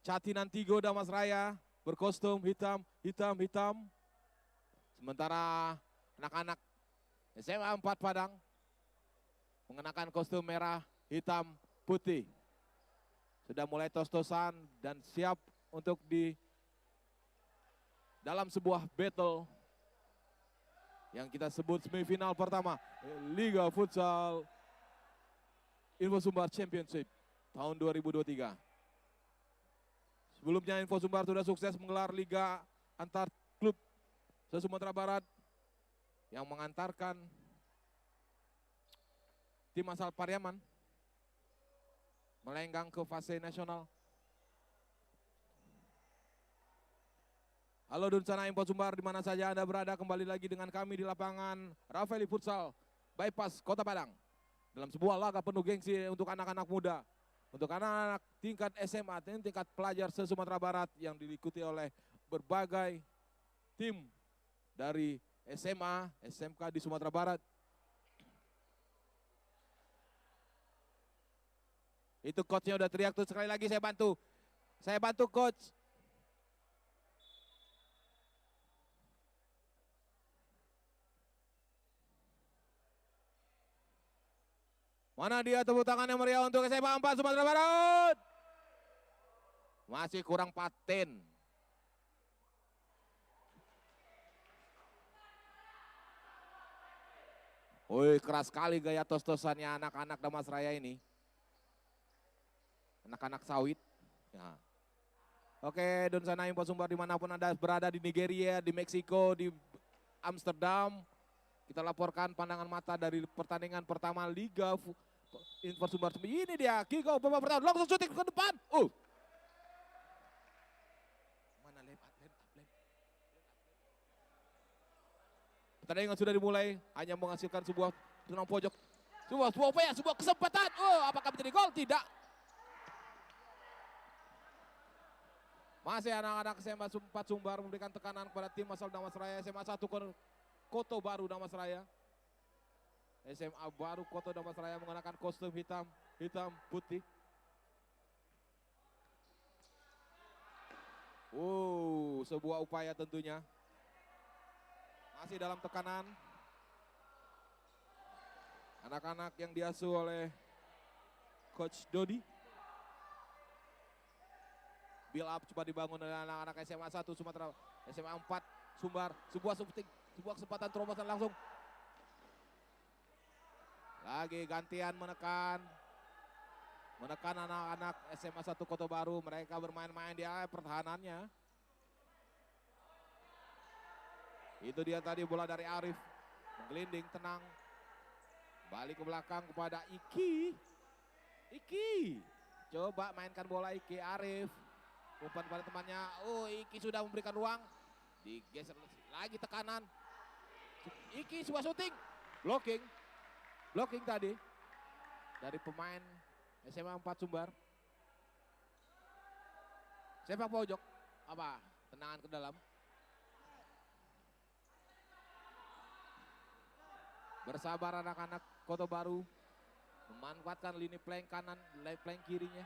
Cati Nantigo Damasraya berkostum hitam. Sementara anak-anak SMA 4 Padang mengenakan kostum merah, hitam, putih. Sudah mulai tos-tosan dan siap untuk di dalam sebuah battle yang kita sebut semifinal pertama Liga Futsal Info Sumbar Championship tahun 2023. Sebelumnya Info Sumbar sudah sukses menggelar liga antar klub se-Sumatera Barat yang mengantarkan tim asal Pariaman melenggang ke fase nasional. Halo Dunsana Info Sumbar, di mana saja Anda berada, kembali lagi dengan kami di lapangan Rafaeli Futsal Bypass Kota Padang. Dalam sebuah laga penuh gengsi untuk anak-anak muda, untuk anak-anak tingkat SMA, tingkat pelajar se-Sumatera Barat yang diikuti oleh berbagai tim dari SMA, SMK di Sumatera Barat. Itu coachnya udah teriak tuh, sekali lagi saya bantu coach. Mana dia tepuk tangan yang meriah untuk SMA 4 Sumatera Barat? Masih kurang paten. Woi, keras sekali gaya tos-tosannya anak-anak Damasraya ini. Anak-anak sawit. Ya. Oke, Dunsana Info Sumbar dimanapun Anda berada, di Nigeria, di Meksiko, di Amsterdam. Kita laporkan pandangan mata dari pertandingan pertama Liga Info Sumbar. Ini dia, kick off babak pertama, langsung syuting ke depan. Mana lempar. Pertandingan sudah dimulai, hanya menghasilkan sebuah tenang pojok. Sebuah upaya, sebuah kesempatan. Apakah menjadi gol? Tidak. Masih anak-anak SMA 4 Sumbar memberikan tekanan kepada tim asal Damasraya, SMA 1 Koto Baru Damasraya. SMA Baru Koto Damasraya menggunakan kostum hitam putih. Sebuah upaya tentunya. Masih dalam tekanan. Anak-anak yang diasuh oleh Coach Dodi. Build up coba dibangun oleh anak-anak SMA 1 Sumatera, SMA 4 Sumbar. Sebuah kesempatan terobosan langsung. Lagi gantian menekan anak-anak SMA 1 Kota Baru. Mereka bermain-main di area pertahanannya. Itu dia tadi bola dari Arif. Menggelinding tenang. Balik ke belakang kepada Iki. Coba mainkan bola Iki. Arif. Umpan pada temannya. Iki sudah memberikan ruang. Digeser lagi tekanan. Iki sebuah shooting. Blocking tadi. Dari pemain SMA 4 Sumbar. Sepak pojok. Tendangan ke dalam. Bersabar anak-anak Kota Baru. Memanfaatkan lini flank kanan, lini flank kirinya.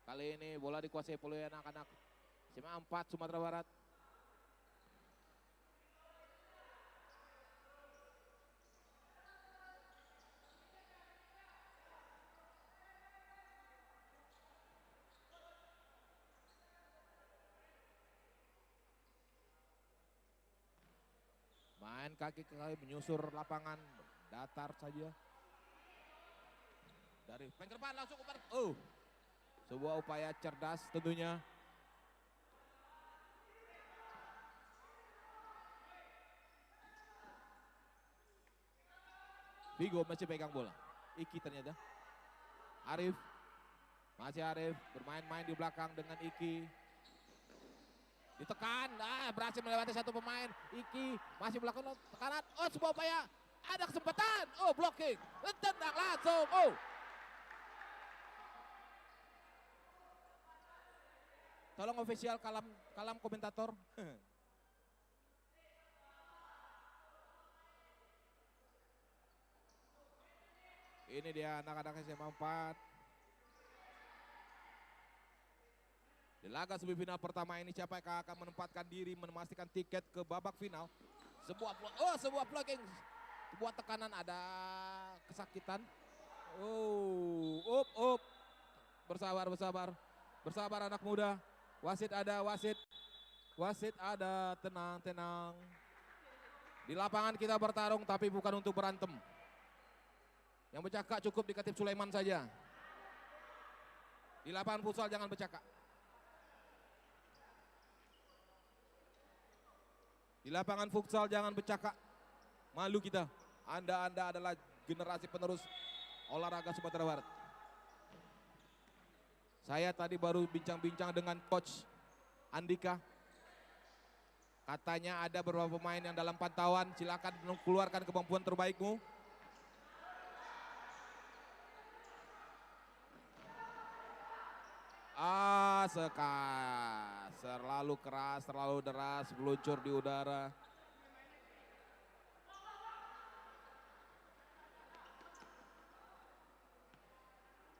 Kali ini bola dikuasai oleh anak-anak SMA 4 Sumatera Barat. Main kaki ke kaki, menyusur lapangan, datar saja. Dari flank depan langsung umpan. Sebuah upaya cerdas tentunya. Vigo masih pegang bola. Iki ternyata. Arif. Masih Arif bermain-main di belakang dengan Iki. Ditekan, berhasil melewati satu pemain. Iki masih melakukan tekanan. Sebuah upaya. Ada kesempatan. Blocking. Tendang langsung. Tolong official kalam komentator. Ini dia anak-anak SMA 4. Di laga semifinal pertama ini siapa yang akan menempatkan diri memastikan tiket ke babak final. Sebuah blocking. Sebuah tekanan, ada kesakitan. Bersabar anak muda. Wasit ada, tenang. Di lapangan kita bertarung tapi bukan untuk berantem. Yang bercakap cukup di Katib Sulaiman saja. Di lapangan futsal jangan bercakap. Di lapangan futsal jangan bercakap. Malu kita. Anda adalah generasi penerus olahraga Sumatera Barat. Saya tadi baru bincang-bincang dengan Coach Andika. Katanya ada beberapa pemain yang dalam pantauan. Silakan keluarkan kemampuan terbaikmu. Terlalu keras, terlalu deras, meluncur di udara.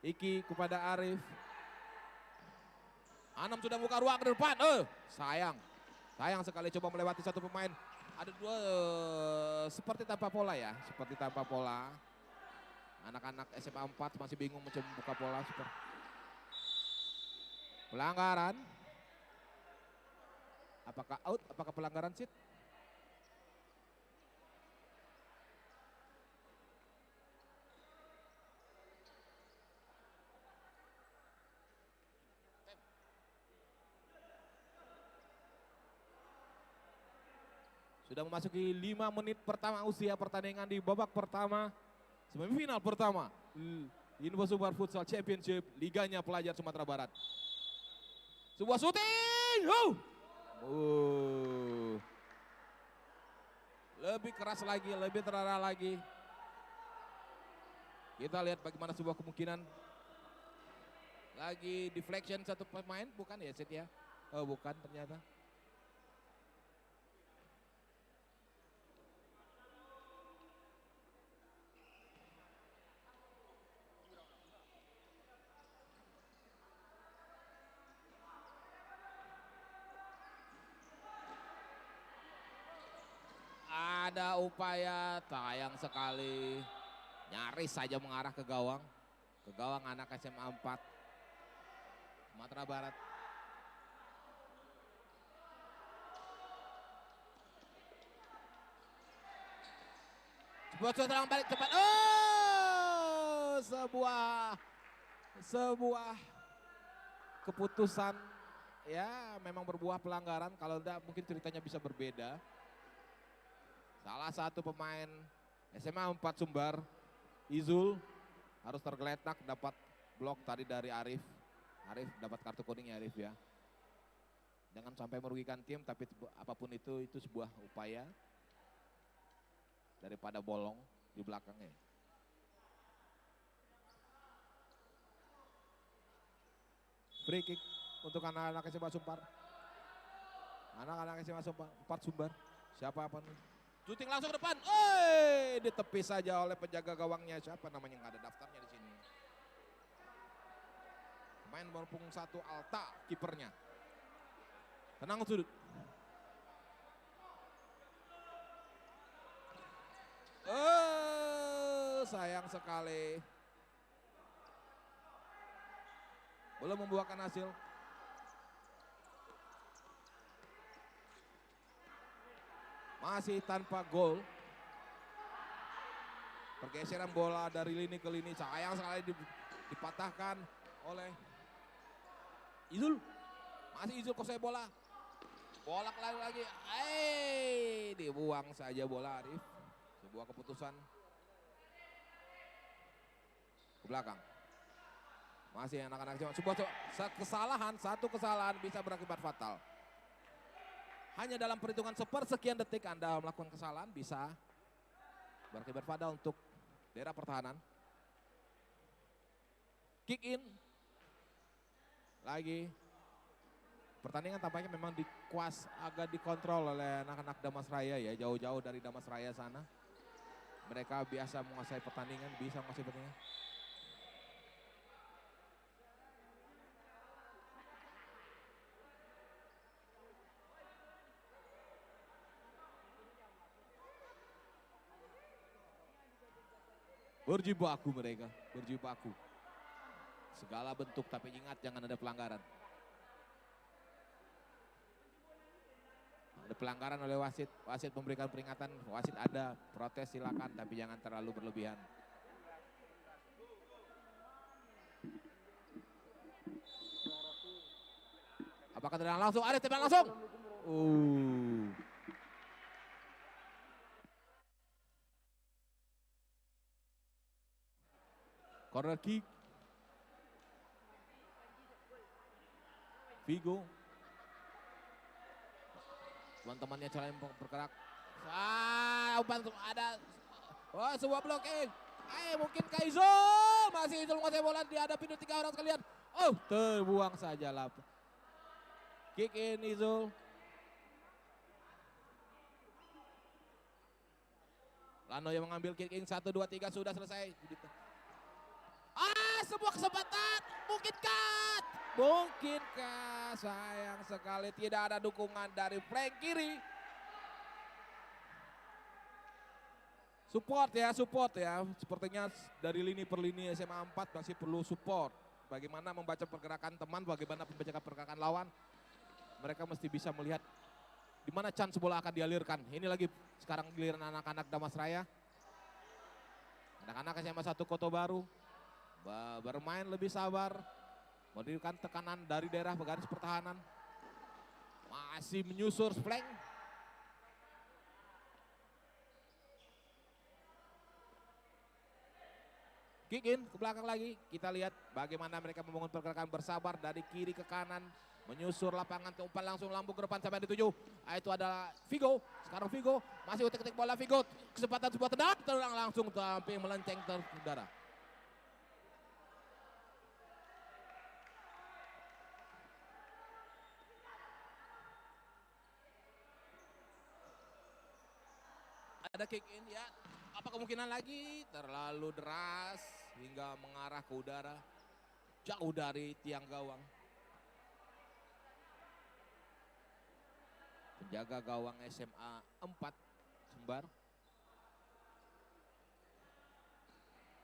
Iki kepada Arif. Anam sudah buka ruang ke depan. Sayang sekali coba melewati satu pemain. Ada dua seperti tanpa pola ya, seperti tanpa pola. Anak-anak SMA 4 masih bingung mencoba membuka pola. Pelanggaran. Apakah out? Apakah pelanggaran sit? Sudah memasuki 5 menit pertama usia pertandingan di babak pertama. Semifinal pertama. Info Super Futsal Championship Liganya Pelajar Sumatera Barat. Sebuah syuting. Lebih keras lagi, lebih terarah lagi. Kita lihat bagaimana sebuah kemungkinan. Lagi deflection satu pemain, bukan ya Sid ya? Oh bukan ternyata. Ada upaya, sayang sekali. Nyaris saja mengarah ke gawang. Ke gawang anak SMA 4. Sumatera Barat. Sebuah serangan balik cepat. Sebuah keputusan ya memang berbuah pelanggaran. Kalau tidak mungkin ceritanya bisa berbeda. Salah satu pemain SMA 4 Sumbar, Izul, harus tergeletak dapat blok tadi dari Arif. Arif dapat kartu kuning ya Arif ya. Jangan sampai merugikan tim, tapi apapun itu sebuah upaya daripada bolong di belakangnya. Free kick untuk anak-anak SMA Sumbar. Anak-anak SMA 4 Sumbar. Siapa apa nih? Syuting langsung ke depan. Ditepis saja oleh penjaga gawangnya. Siapa namanya, nggak ada daftarnya di sini. Pemain berpung 1 Alta kipernya. Tenang sudut. Sayang sekali. Belum membuahkan hasil. Masih tanpa gol. Pergeseran bola dari lini ke lini. Sayang sekali dipatahkan oleh Izul. Masih Izul kuasai bola. Bola lagi. Dibuang saja bola Arif. Sebuah keputusan. Ke belakang. Masih anak-anak sebuah satu kesalahan bisa berakibat fatal. Hanya dalam perhitungan sepersekian detik Anda melakukan kesalahan bisa berakibat fatal untuk daerah pertahanan. Kick in. Lagi. Pertandingan tampaknya memang agak dikontrol oleh anak-anak Damas Raya ya. Jauh-jauh dari Damas Raya sana. Mereka biasa menguasai pertandingan, bisa menguasai pertandingan. Berjibaku mereka, berjibaku. Segala bentuk, tapi ingat jangan ada pelanggaran. Ada pelanggaran oleh wasit, wasit memberikan peringatan, wasit ada, protes silakan, tapi jangan terlalu berlebihan. Apakah tendangan langsung? Ada tendangan langsung. Corner kick. Vigo. Teman-temannya Calem bergerak. Ada sebuah blocking. Mungkin Izul. Masih Izul menguasai bola, dihadapi 3 orang sekalian. Terbuang saja lah. Kick in Izul. Lano yang mengambil kick in 1, 2, 3 sudah selesai. Sebuah kesempatan. Mungkinkah? Sayang sekali tidak ada dukungan dari flank kiri. Support ya. Sepertinya dari lini per lini SMA 4 masih perlu support. Bagaimana membaca pergerakan teman, bagaimana membaca pergerakan lawan. Mereka mesti bisa melihat di mana chance bola akan dialirkan. Ini lagi sekarang giliran anak-anak Damasraya. Anak-anak SMA 1 Kota Baru bermain lebih sabar. Memberikan tekanan dari daerah garis pertahanan. Masih menyusur flank. Kick in ke belakang lagi. Kita lihat bagaimana mereka membangun pergerakan bersabar dari kiri ke kanan. Menyusur lapangan, umpan langsung lambung ke depan sampai dituju. Itu adalah Vigo. Sekarang Vigo masih utik-utik bola Vigo. Kesempatan sebuah tendang langsung sampai melenceng ke udara. Ada kick in ya. Apa kemungkinan lagi? Terlalu deras hingga mengarah ke udara. Jauh dari tiang gawang. Penjaga gawang SMA 4 Jember.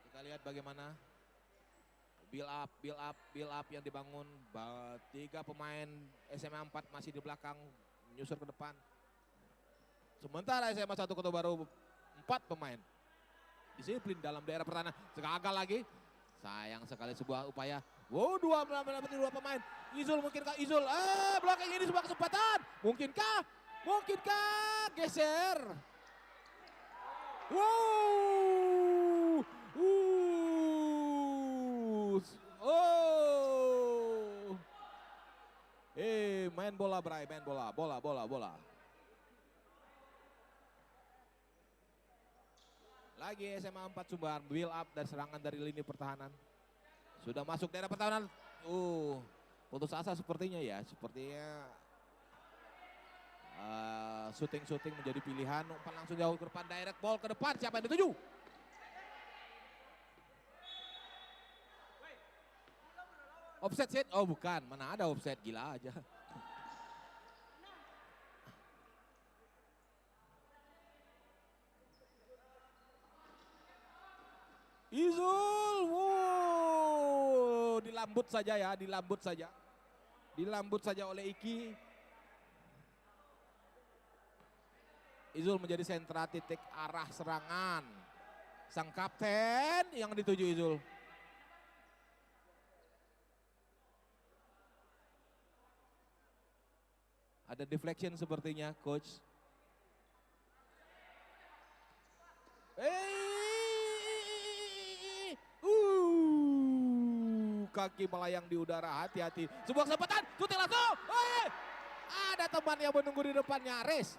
Kita lihat bagaimana build up yang dibangun. 3 pemain SMA 4 masih di belakang, menyusur ke depan. Sementara SMA 1 Kota Baru 4 pemain disiplin dalam daerah pertahanan. Gagal lagi. Sayang sekali sebuah upaya. Dua pemain. Izul mungkinkah Izul? Blocking ini sebuah kesempatan. Mungkinkah? Geser. Main bola Bray, main bola. Lagi SMA 4 Sumbar, build up dan serangan dari lini pertahanan. Sudah masuk daerah pertahanan. Putus asa sepertinya ya. Sepertinya shooting menjadi pilihan. Umpan langsung jauh ke depan, direct ball ke depan. Siapa yang dituju? Offset set? Oh bukan, mana ada offset, gila aja. Izul, dilambut saja oleh Iki. Izul menjadi sentra titik arah serangan. Sang kapten yang dituju Izul. Ada deflection sepertinya, coach. Kaki melayang di udara, hati-hati. Sebuah kesempatan, syuting langsung. Ada teman yang menunggu di depannya, Aris.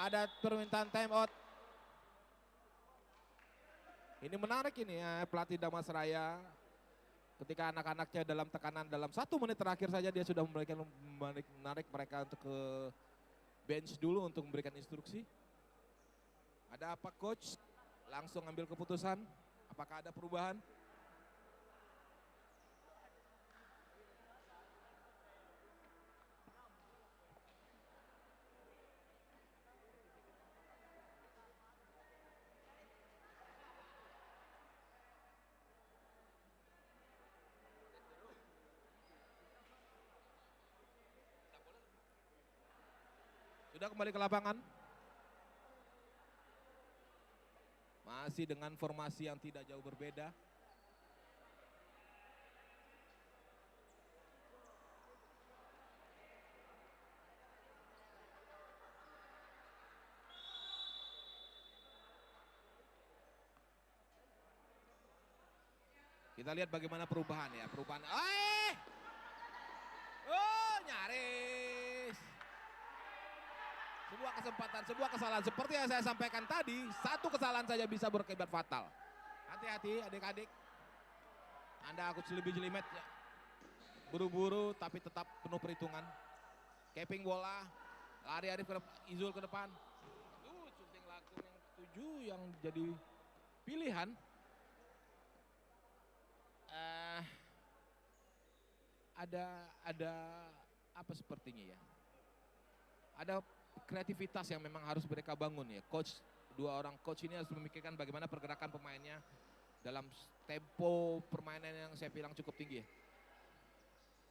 Ada permintaan time out. Ini menarik ini ya, pelatih Damasraya. Ketika anak-anaknya dalam tekanan dalam 1 menit terakhir saja dia sudah menarik mereka untuk ke bench dulu untuk memberikan instruksi. Ada apa coach? Langsung ambil keputusan. Apakah ada perubahan? Sudah kembali ke lapangan. Masih dengan formasi yang tidak jauh berbeda. Kita lihat bagaimana perubahan ya. Perubahan. Oh, nyaris. Sebuah kesempatan, sebuah kesalahan. Seperti yang saya sampaikan tadi, satu kesalahan saja bisa berakibat fatal. Hati-hati adik-adik. Anda aku lebih jelimet ya. Buru-buru tapi tetap penuh perhitungan. Keping bola, lari Arif ke depan, Izul ke depan. Shooting langsung yang 7 yang jadi pilihan. Ada apa sepertinya ya? Ada kreativitas yang memang harus mereka bangun ya. Coach, dua orang coach ini harus memikirkan bagaimana pergerakan pemainnya dalam tempo permainan yang saya bilang cukup tinggi ya.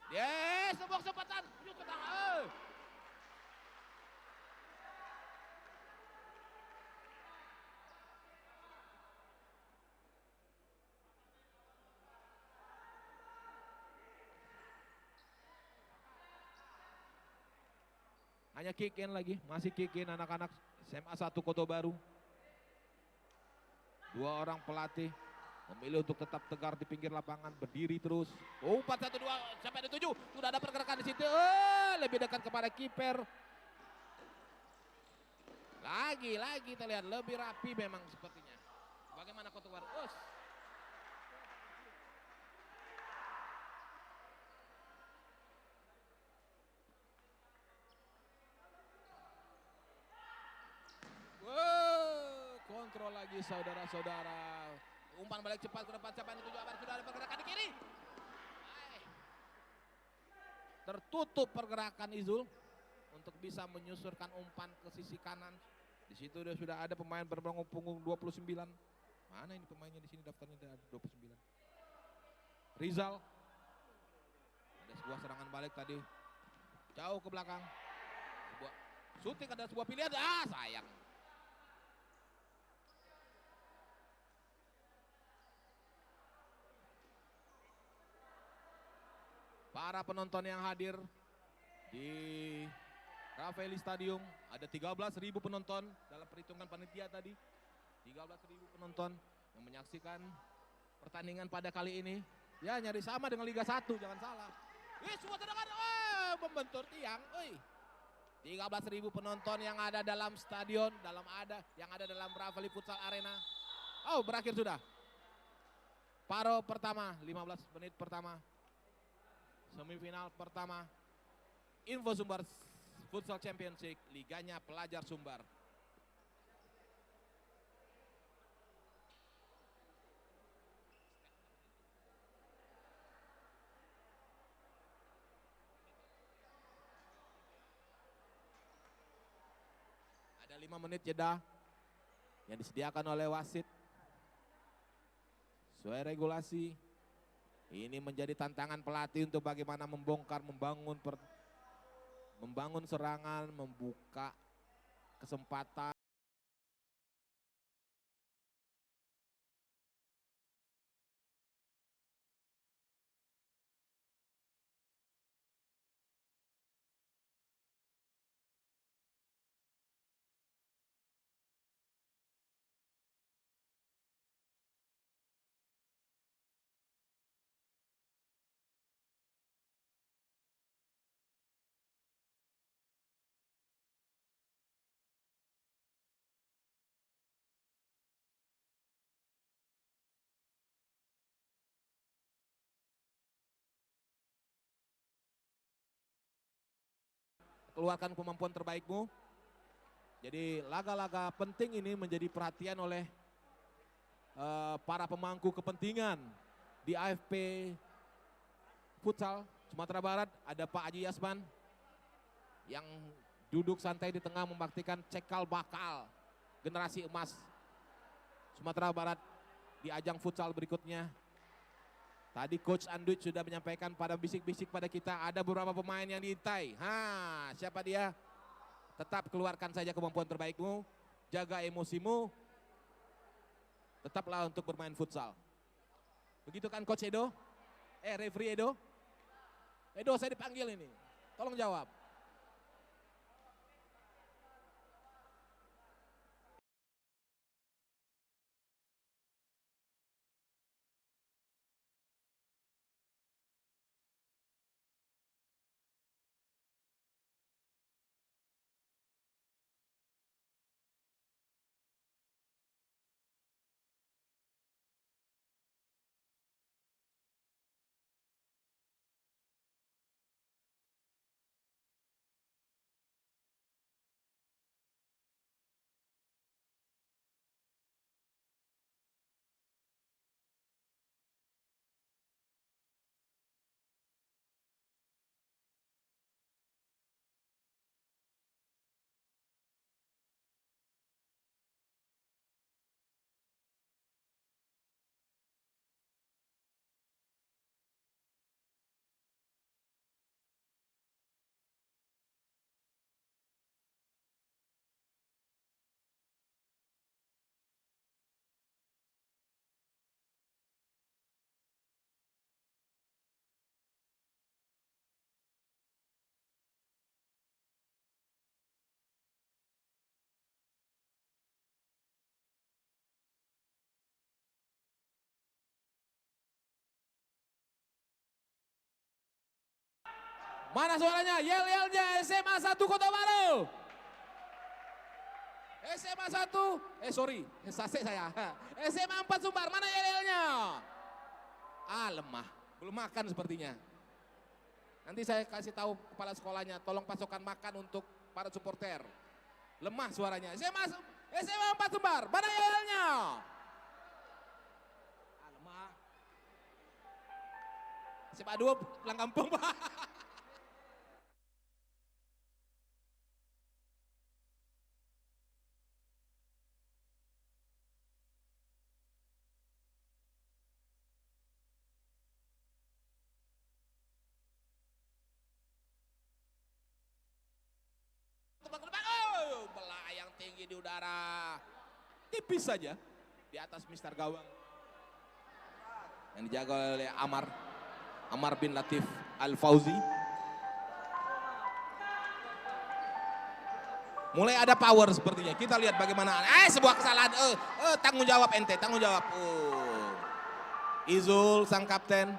Yes, sebuah kesempatan. Hanya kick in lagi, masih kick in anak-anak SMA 1 Kota Baru. Dua orang pelatih memilih untuk tetap tegar di pinggir lapangan, berdiri terus. 4-1-2 sampai ada 7. Sudah ada pergerakan di situ. Lebih dekat kepada kiper. Lagi kita lihat lebih rapi memang sepertinya. Bagaimana Kota Baru? Kontrol lagi saudara-saudara. Umpan balik cepat ke depan, siapa yang dituju? Sudah ada pergerakan di kiri. Tertutup pergerakan Izul untuk bisa menyusurkan umpan ke sisi kanan. Di situ sudah ada pemain berbangku punggung 29. Mana ini pemainnya di sini daftarnya ada 29. Rizal. Ada sebuah serangan balik tadi. Jauh ke belakang. Sebuah shooting, ada sebuah pilihan. Sayang. Para penonton yang hadir di Rafaeli Stadium, ada 13.000 penonton dalam perhitungan panitia tadi. 13.000 penonton yang menyaksikan pertandingan pada kali ini. Ya, nyari sama dengan Liga 1, jangan salah. Semua tendangan, membentur tiang. 13.000 penonton yang ada dalam stadion, yang ada dalam Rafaeli Futsal Arena. Berakhir sudah. Paro pertama, 15 menit pertama. Semifinal pertama Info Sumbar Futsal Championship, liganya Pelajar Sumbar. Ada 5 menit jeda yang disediakan oleh wasit sesuai regulasi. Ini menjadi tantangan pelatih untuk bagaimana membongkar, membangun serangan, membuka kesempatan. Keluarkan kemampuan terbaikmu. Jadi laga-laga penting ini menjadi perhatian oleh para pemangku kepentingan di AFP Futsal Sumatera Barat. Ada Pak Haji Yasman yang duduk santai di tengah membaktikan cekal bakal generasi emas Sumatera Barat di ajang futsal berikutnya. Tadi Coach Anduit sudah menyampaikan pada bisik-bisik pada kita, ada beberapa pemain yang diintai. Siapa dia? Tetap keluarkan saja kemampuan terbaikmu, jaga emosimu, tetaplah untuk bermain futsal. Begitu kan Coach Edo? Referee Edo? Edo, saya dipanggil ini, tolong jawab. Mana suaranya? Yel-yelnya SMA 1 Kota Baru. SMA 1, sase saya. SMA 4 Sumbar, mana yel-yelnya? Lemah, belum makan sepertinya. Nanti saya kasih tahu kepala sekolahnya, tolong pasokan makan untuk para supporter. Lemah suaranya. SMA 4 Sumbar, mana yel-yelnya? Lemah. SMA 2 pulang kampung, Pak. Belayang tinggi di udara, tipis saja di atas Mister Gawang yang dijaga oleh Amar bin Latif Al Fauzi. Mulai ada power sepertinya. Kita lihat bagaimana. Sebuah kesalahan. Tanggung jawab ente, tanggung jawab. Izul sang kapten.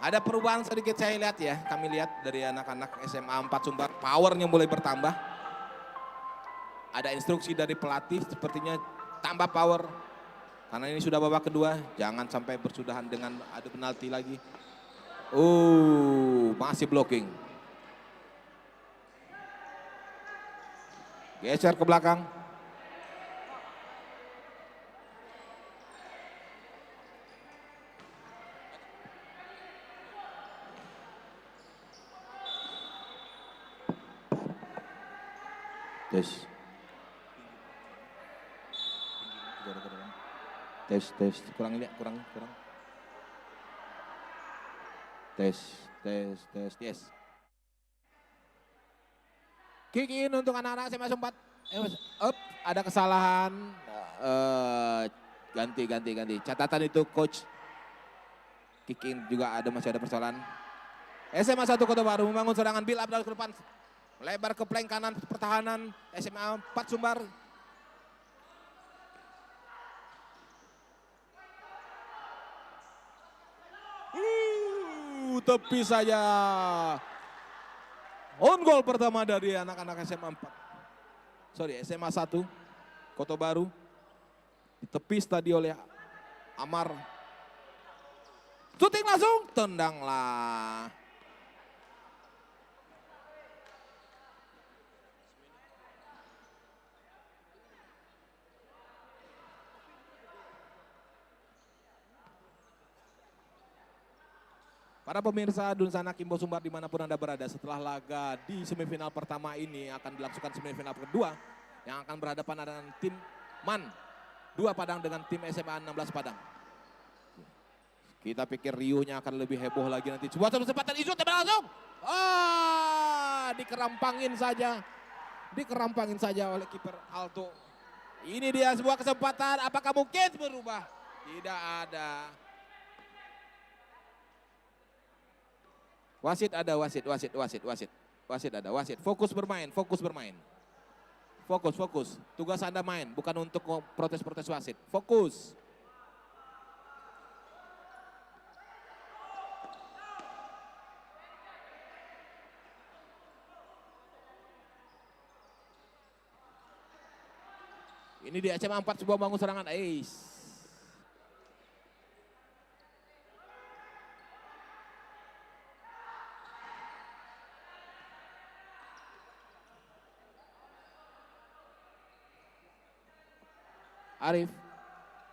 Ada perubahan sedikit saya lihat ya. Kami lihat dari anak-anak SMA 4 Sumbar, powernya mulai bertambah. Ada instruksi dari pelatih sepertinya tambah power. Karena ini sudah babak kedua, jangan sampai bersudahan dengan adu penalti lagi. Masih blocking. Geser ke belakang. Tes. Kurang. Tes. Kick in untuk anak-anak SMA 4. Ada kesalahan. Ganti. Catatan itu coach. Kick in juga masih ada persoalan. SMA 1 Kota Baru membangun serangan build up dari ke depan. Lebar ke flank kanan pertahanan SMA 4 Sumbar. Tepi saja. On goal pertama dari anak-anak SMA 1 Kota Baru. Ditepis tadi oleh Amar. Shooting langsung, tendanglah. Para pemirsa Dunsana Kimbo Sumbar dimanapun Anda berada, setelah laga di semifinal pertama ini akan dilangsungkan semifinal kedua yang akan berhadapan dengan tim MAN 2 Padang dengan tim SMA 16 Padang. Kita pikir riuhnya akan lebih heboh lagi nanti. Sebuah kesempatan Izul tembak langsung. Dikerampangin saja oleh kiper Alto. Ini dia sebuah kesempatan, apakah mungkin berubah? Tidak ada. Wasit ada, wasit ada, wasit. Fokus bermain. Fokus. Tugas Anda main, bukan untuk protes-protes wasit. Fokus. Ini di SMA 4 sebuah bangun serangan. Arif,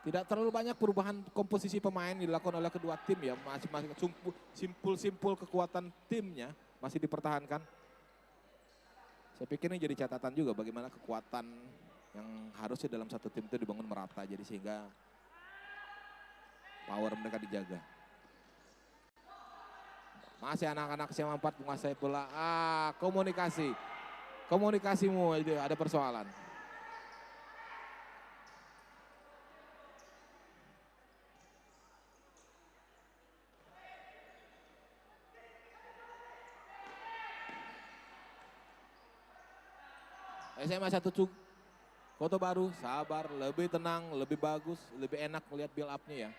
tidak terlalu banyak perubahan komposisi pemain dilakukan oleh kedua tim ya, masing-masing simpul kekuatan timnya masih dipertahankan. Saya pikir ini jadi catatan juga bagaimana kekuatan yang harusnya dalam satu tim itu dibangun merata, jadi sehingga power mereka dijaga. Masih anak-anak SMA 4 menguasai bola. Komunikasimu itu ada persoalan. SMA 1 Kota Baru, sabar, lebih tenang, lebih bagus, lebih enak melihat build up-nya ya.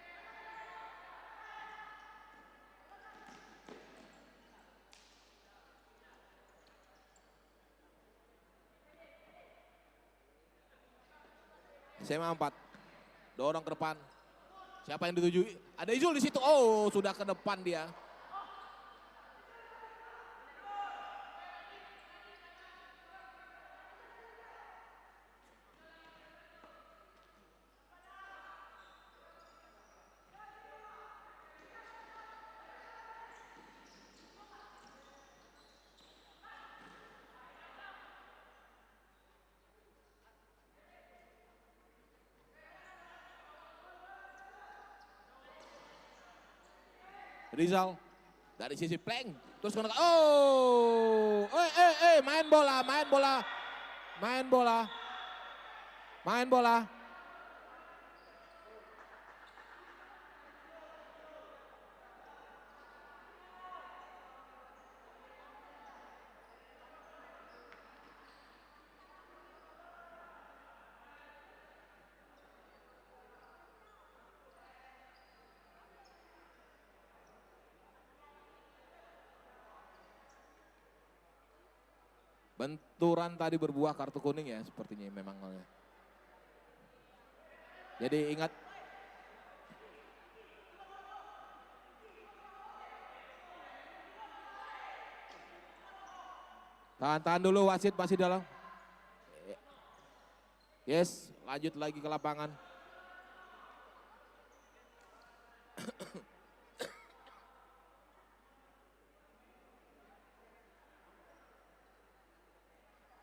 SMA 4, dorong ke depan. Siapa yang dituju? Ada Izul di situ. Oh, sudah ke depan dia. Rizal dari sisi plank terus main bola. Benturan tadi berbuah kartu kuning ya sepertinya memang. Jadi ingat. Tahan dulu, wasit masih dalam. Yes, lanjut lagi ke lapangan.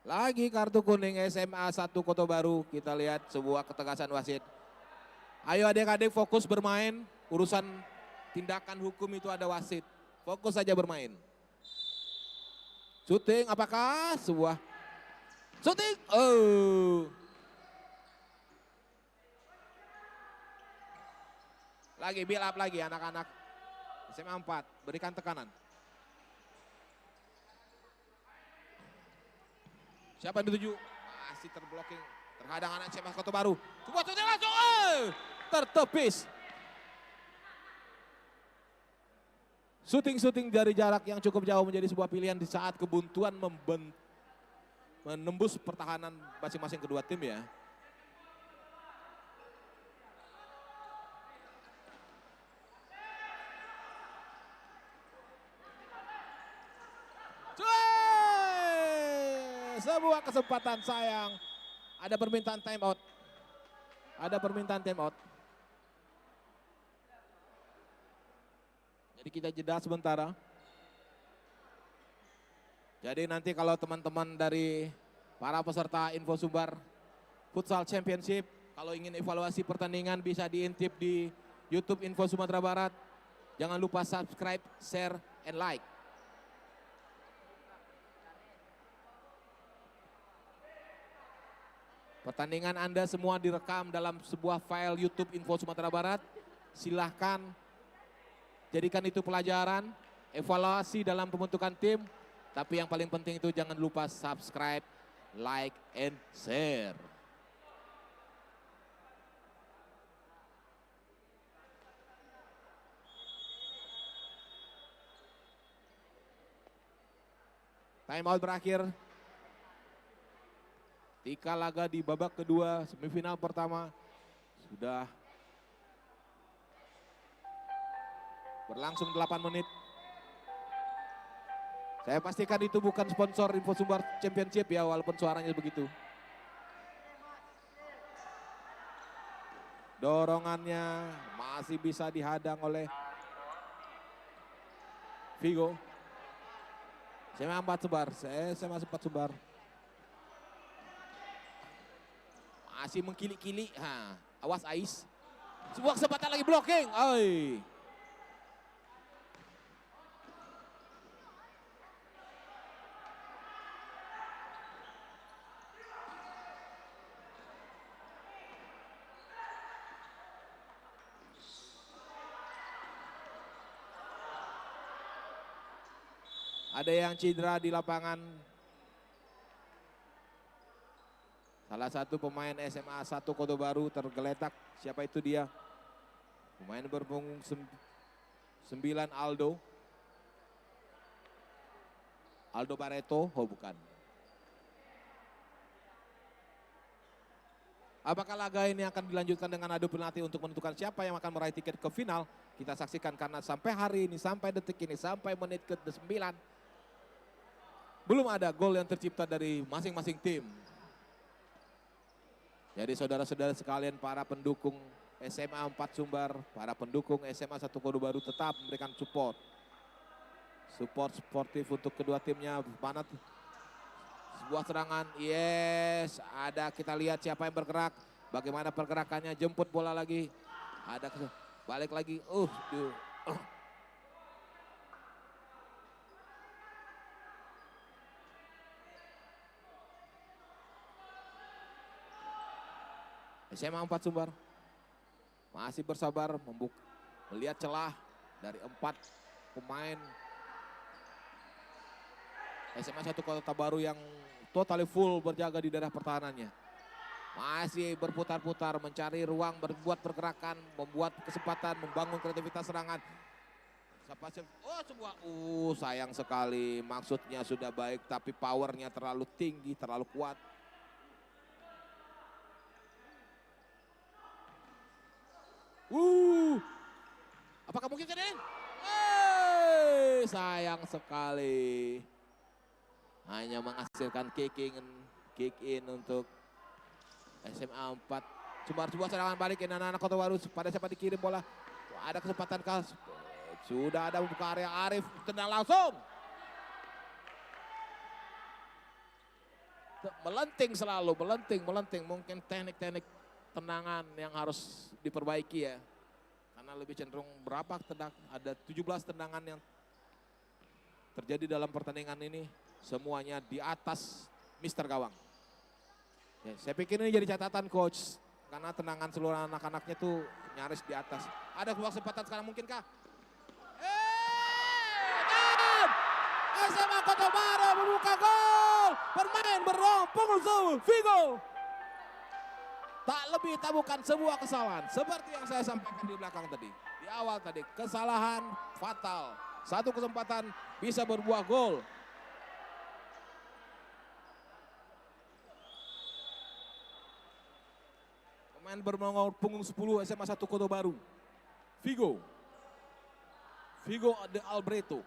Lagi kartu kuning SMA 1 Kota Baru. Kita lihat sebuah ketegasan wasit. Ayo adik-adik fokus bermain. Urusan tindakan hukum itu ada wasit. Fokus saja bermain. Shooting apakah sebuah shooting? Oh. Lagi build up lagi anak-anak SMA 4. Berikan tekanan. Siapa yang dituju? Masih terblocking. Terkadang anak SMA Kota Baru. Sebuah shooting langsung. Tertepis. Shooting dari jarak yang cukup jauh menjadi sebuah pilihan di saat kebuntuan menembus pertahanan masing-masing kedua tim ya. Sebuah kesempatan sayang. Ada permintaan time out. Jadi kita jeda sementara. Jadi nanti kalau teman-teman dari para peserta Info Sumbar Futsal Championship, kalau ingin evaluasi pertandingan bisa diintip di YouTube Info Sumatera Barat. Jangan lupa subscribe, share, and like. Pertandingan Anda semua direkam dalam sebuah file YouTube Info Sumatera Barat. Silahkan jadikan itu pelajaran, evaluasi dalam pembentukan tim. Tapi yang paling penting itu jangan lupa subscribe, like, and share. Time out berakhir. 3 laga di babak kedua semifinal pertama sudah berlangsung 8 menit. Saya pastikan itu bukan sponsor Info Sumbar Championship ya, walaupun suaranya begitu. Dorongannya masih bisa dihadang oleh Vigo. SMA 4 Sumbar, SMA 4 Sumbar. Masih mengkilik-kilik, awas Ais. Sebuah kesempatan lagi blocking, oi. Ada yang cedera di lapangan. Salah satu pemain SMA 1 Kota Baru tergeletak. Siapa itu dia? Pemain berpunggung 9 Aldo. Aldo Barreto, oh bukan. Apakah laga ini akan dilanjutkan dengan adu penalti untuk menentukan siapa yang akan meraih tiket ke final? Kita saksikan karena sampai hari ini, sampai detik ini, sampai menit ke-9. Belum ada gol yang tercipta dari masing-masing tim. Jadi saudara-saudara sekalian, para pendukung SMA 4 Sumbar, para pendukung SMA 1 Kota Baru tetap memberikan support. Support sportif untuk kedua timnya. Mana sebuah serangan, yes, ada, kita lihat siapa yang bergerak. Bagaimana pergerakannya, jemput bola lagi. Ada balik lagi, SMA 4 Sumbar masih bersabar melihat celah dari 4 pemain SMA 1 Kota Baru yang totally full berjaga di daerah pertahanannya. Masih berputar-putar mencari ruang, berbuat pergerakan, membuat kesempatan, membangun kreativitas serangan. Sayang sekali, maksudnya sudah baik tapi powernya terlalu tinggi, terlalu kuat. Apakah mungkin keren? Sayang sekali. Hanya menghasilkan kick in untuk SMA 4. Cuma sebuah serangan balik ini anak-anak Kota Baru. Pada siapa dikirim bola? Ada kesempatan kah? Sudah ada membuka area, Arif tendang langsung. Melenting selalu, melenting. Mungkin teknik-teknik tendangan yang harus diperbaiki ya. Karena lebih cenderung berapa tendang, ada 17 tendangan yang terjadi dalam pertandingan ini. Semuanya di atas Mister Gawang. Ya, saya pikir ini jadi catatan coach. Karena tendangan seluruh anak-anaknya tuh nyaris di atas. Ada sebuah kesempatan sekarang mungkinkah? Dan SMA Kota Baru membuka gol. Bermain punggung Vigo. Tak lebih tak bukan sebuah kesalahan. Seperti yang saya sampaikan di belakang tadi. Di awal tadi, kesalahan fatal. Satu kesempatan bisa berbuah gol. Pemain bernomor punggung 10 SMA 1 Kota Baru. Vigo de Albreto.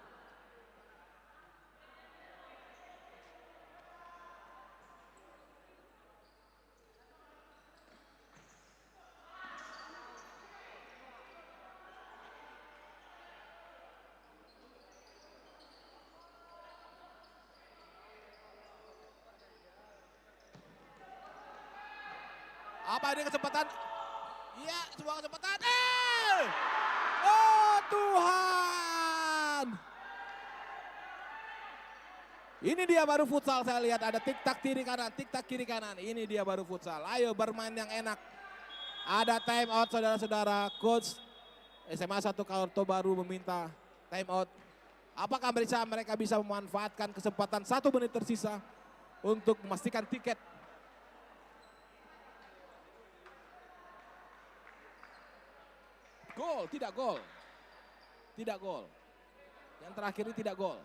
Apa ini kesempatan? Iya, sebuah kesempatan. Oh Tuhan. Ini dia baru futsal, saya lihat ada tik-tak kiri kanan, tik-tak kiri kanan. Ini dia baru futsal. Ayo bermain yang enak. Ada time out saudara-saudara. Coach SMA 1 Karto Baru meminta time out. Apakah mereka bisa memanfaatkan kesempatan 1 menit tersisa untuk memastikan tiket? Gol, tidak gol. Tidak gol. Yang terakhir ini tidak gol.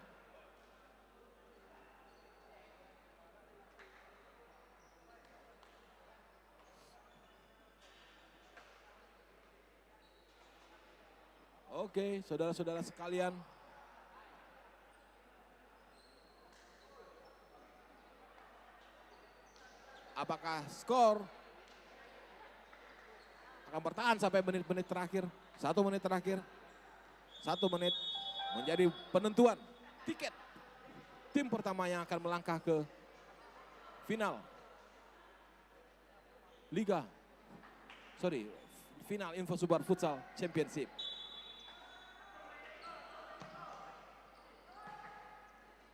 Oke, saudara-saudara sekalian. Apakah skor akan bertahan sampai menit-menit terakhir? 1 menit terakhir. 1 menit menjadi penentuan tiket tim pertama yang akan melangkah ke final final Infosubar Futsal Championship.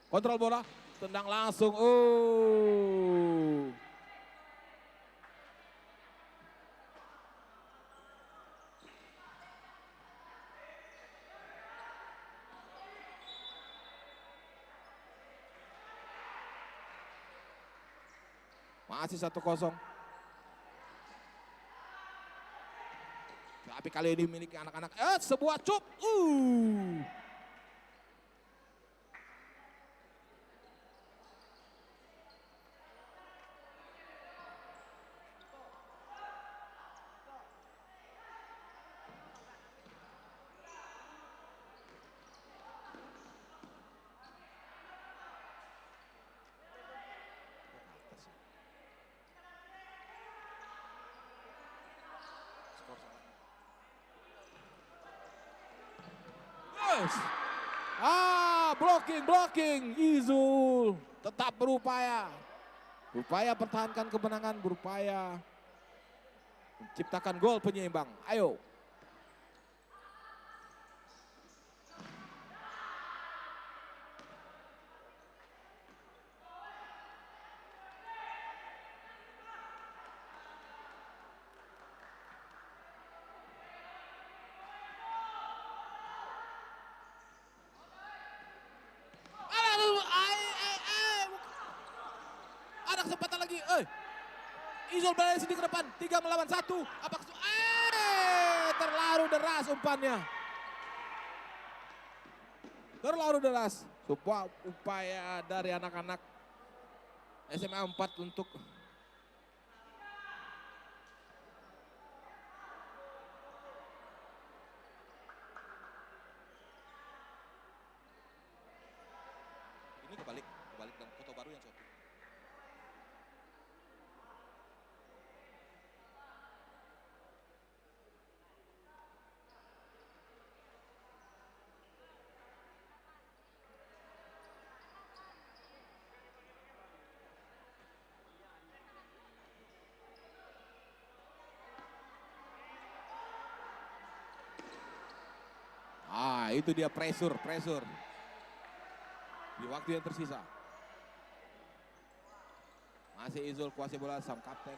Kontrol bola, tendang langsung. Masih 1-0. Tapi kali ini memiliki anak-anak. Sebuah cup. Blocking. Izul tetap berupaya pertahankan kemenangan, berupaya menciptakan gol penyeimbang. Ayo. Ada kesempatan lagi. Izul berada di sini ke depan. 3 melawan 1. Terlalu deras umpannya. Terlalu deras. Sebuah upaya dari anak-anak SMA 4 untuk ini kebalik dan Kota Baru yang satu. Itu dia pressure di waktu yang tersisa. Masih Izul kuasai bola, sang kapten.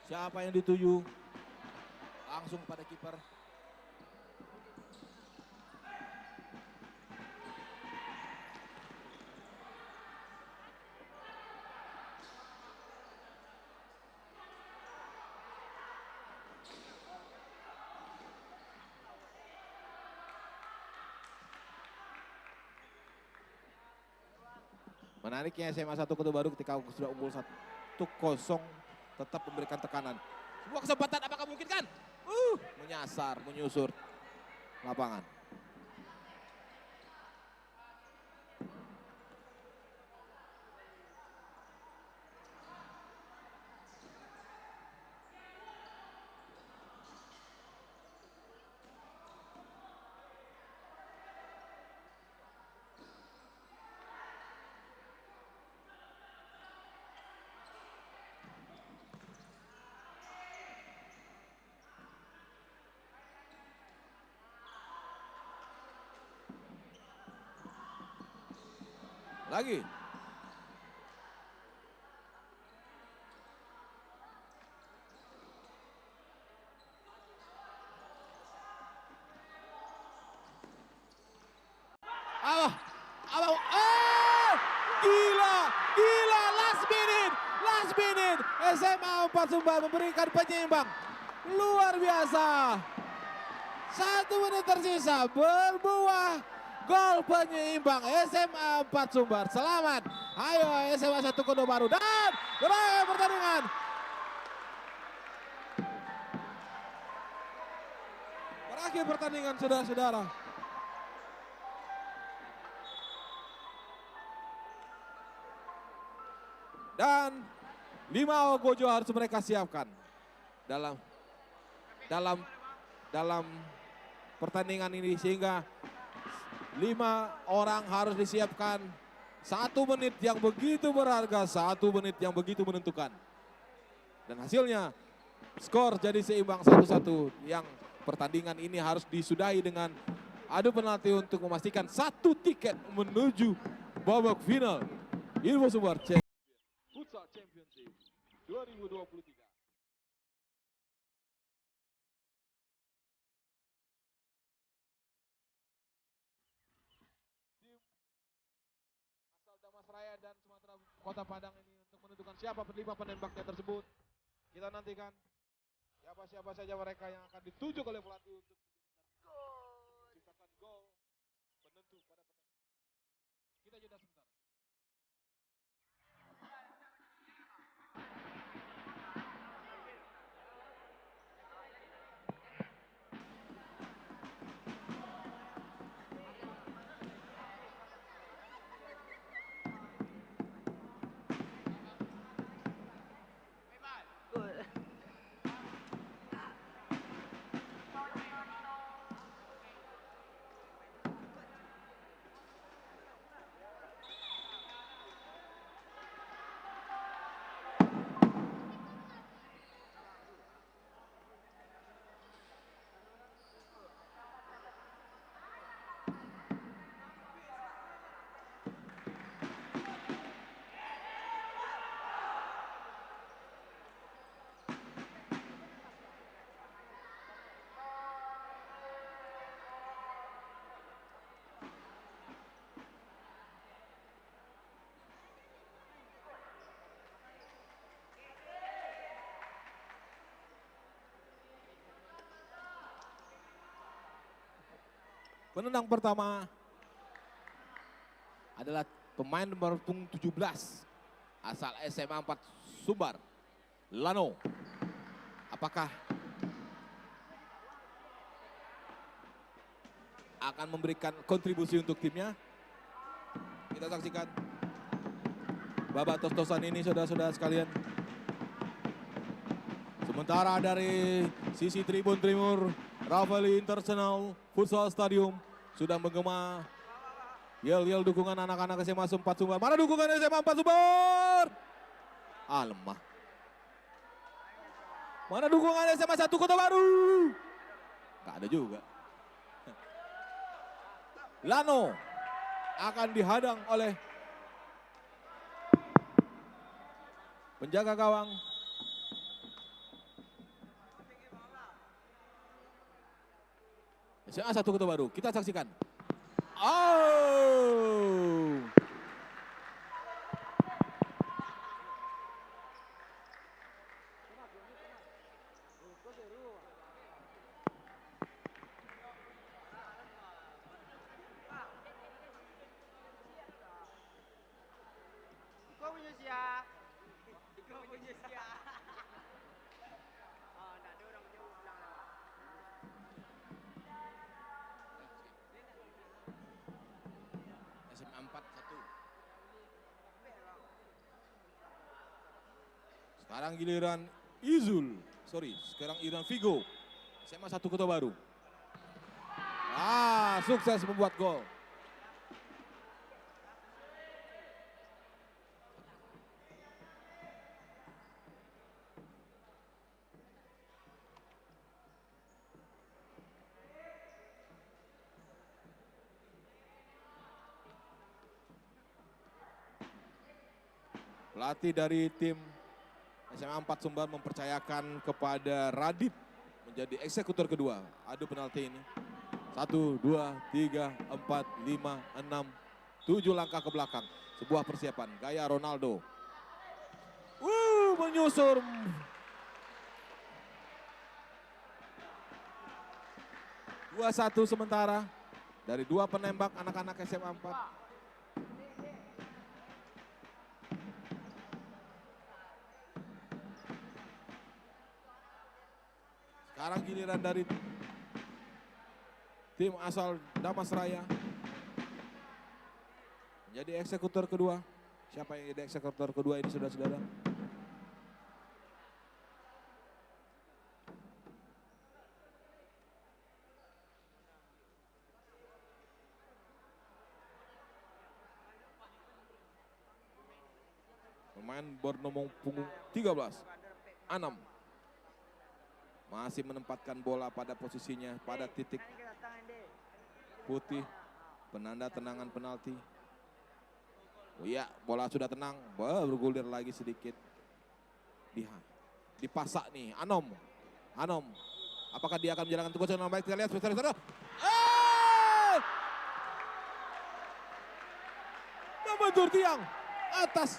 Siapa yang dituju? Langsung pada kiper. Menariknya SMA 1 Kota Baru ketika sudah unggul 1-0 tetap memberikan tekanan. Sebuah kesempatan, apakah mungkin kan? Menyasar, menyusur lapangan. Lagi. Gila, last minute, SMA 4 Sumbar memberikan penyeimbang. Luar biasa. 1 menit tersisa, berbuah gol penyeimbang SMA 4 Sumbar. Selamat, ayo SMA 1 Kota Baru dan berakhir pertandingan. Berakhir pertandingan, saudara-saudara. Dan 5 gojo harus mereka siapkan dalam pertandingan ini, sehingga 5 orang harus disiapkan. 1 menit yang begitu berharga, 1 menit yang begitu menentukan. Dan hasilnya skor jadi seimbang 1-1, yang pertandingan ini harus disudahi dengan adu penalti untuk memastikan 1 tiket menuju babak final Ilmu Sumbar Futsal Championship 2023. Asal Damas Raya dan Sumatera Kota Padang ini untuk menentukan siapa 5 penembaknya tersebut. Kita nantikan siapa saja mereka yang akan ditunjuk oleh pelatih untuk menciptakan gol penentu pada pertandingan. Kita jeda sebentar. Penendang pertama adalah pemain nomor 17 asal SMA 4 Sumbar, Lano. Apakah akan memberikan kontribusi untuk timnya? Kita saksikan babak tos-tosan ini, saudara-saudara sekalian. Sementara dari sisi tribun timur, Rafaeli International Futsal Stadium sudah menggema yel-yel dukungan anak-anak SMA 4 Sumbar. Mana dukungan SMA 4 Sumbar? Lemah. Mana dukungan SMA 1 Kota Baru? Gak ada juga. Lano akan dihadang oleh penjaga gawang. SMA 1 Kota Baru, kita saksikan. Oh! SMA 4 1. Sekarang giliran sekarang giliran Vigo. SMA 1 Kota Baru. Sukses membuat gol. Pelatih dari tim SMA 4 Sumbar mempercayakan kepada Radit menjadi eksekutor kedua. Adu penalti ini. 1, 2, 3, 4, 5, 6, 7 langkah ke belakang. Sebuah persiapan gaya Ronaldo. Menyusur. Dua satu sementara dari dua penembak anak-anak SMA 4. Sekarang giliran dari tim asal Damasraya menjadi eksekutor kedua. Siapa yang jadi eksekutor kedua ini, saudara-saudara? Pemain bernomor punggung 13, Anam. Masih menempatkan bola pada posisinya, pada titik putih, penanda tenangan penalti. Oh iya, bola sudah tenang, bergulir lagi sedikit. Dipasak nih, Anom. Apakah dia akan menjalankan tugas dengan baik? Kita lihat, saudara-saudara. Membentur tiang atas.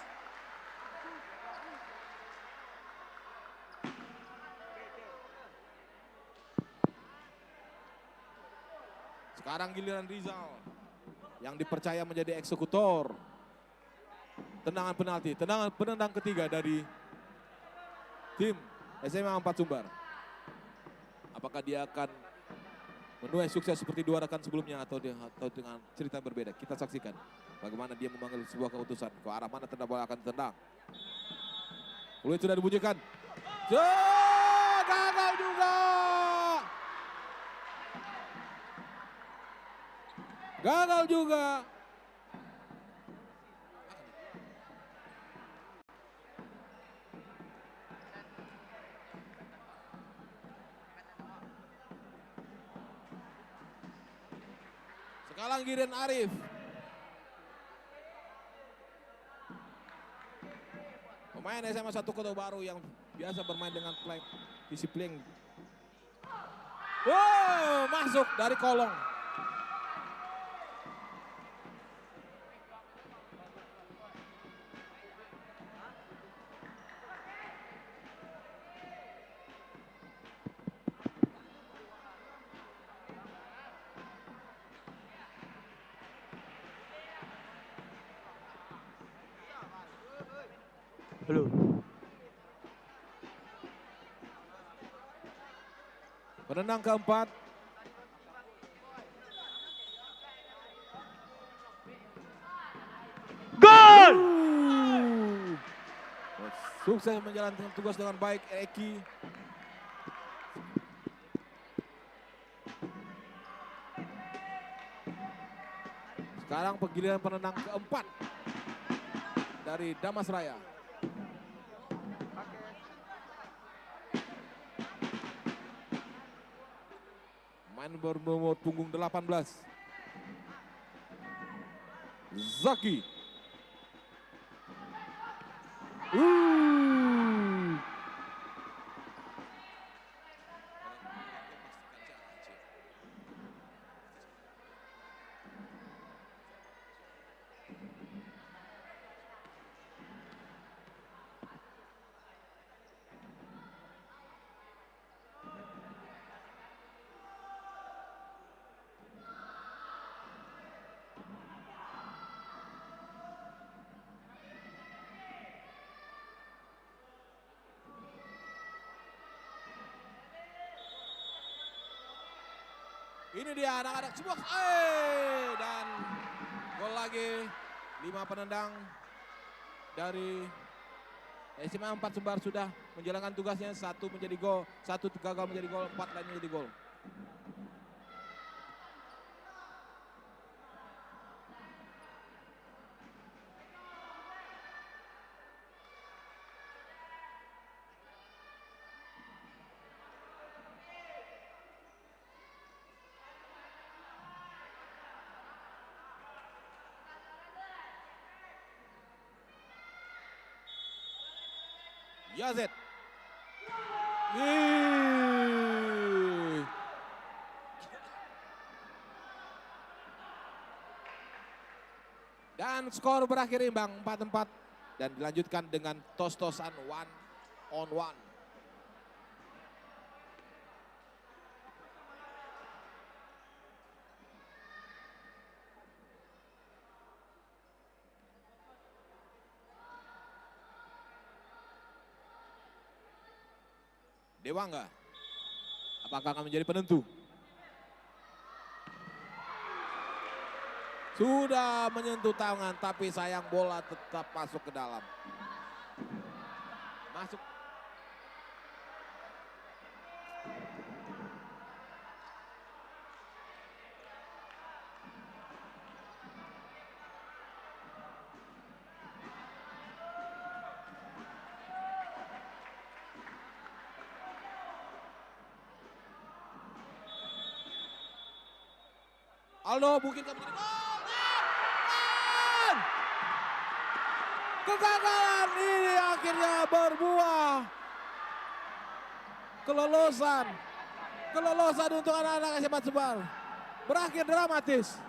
Sekarang giliran Rizal yang dipercaya menjadi eksekutor. Tendangan penalti, penendang ketiga dari tim SMA 4 Sumbar. Apakah dia akan menuai sukses seperti dua rekan sebelumnya atau dengan cerita berbeda? Kita saksikan bagaimana dia memanggil sebuah keputusan. Ke arah mana tendang bola akan ditendang. Peluit sudah dibunyikan. Gagal juga. Gagal juga. Sekarang giliran Arif. Pemain SMA 1 Kota Baru yang biasa bermain dengan disiplin. Masuk dari kolong. Halo. Penendang keempat. Gol! Sukses menjalankan tugas dengan baik Eki. Sekarang giliran penendang keempat dari Damasraya. Main bernomor punggung 18. Zaki. Ini dia anak-anak semua. Dan gol lagi. 5 penendang dari SMA 4 Sumbar sudah menjalankan tugasnya. 1 menjadi gol, 1 gagal menjadi gol, 4 lainnya menjadi gol. Yazid. Ih. Dan skor berakhir imbang 4-4 dan dilanjutkan dengan tos-tosan 1-on-1. Dewangga, apakah akan menjadi penentu? Sudah menyentuh tangan, tapi sayang bola tetap masuk ke dalam. Masuk. Aldo mungkin menjadi gol. Kegagalan ini akhirnya berbuah. Kelolosan untuk anak-anak SMA Sumbar. Berakhir dramatis.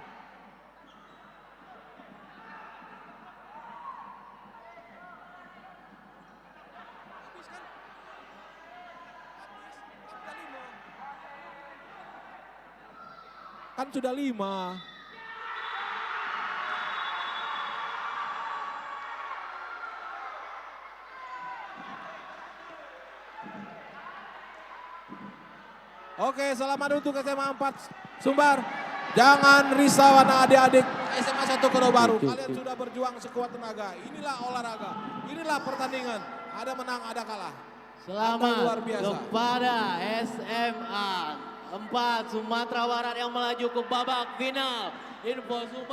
Kan sudah 5. Oke, selamat untuk SMA 4 Sumbar. Jangan risau adik-adik SMA 1 Kota Baru. Kalian sudah berjuang sekuat tenaga. Inilah olahraga, inilah pertandingan. Ada menang, ada kalah. Selamat luar biasa kepada SMA 4 Sumatera Barat yang melaju ke babak final. Info Sumbar.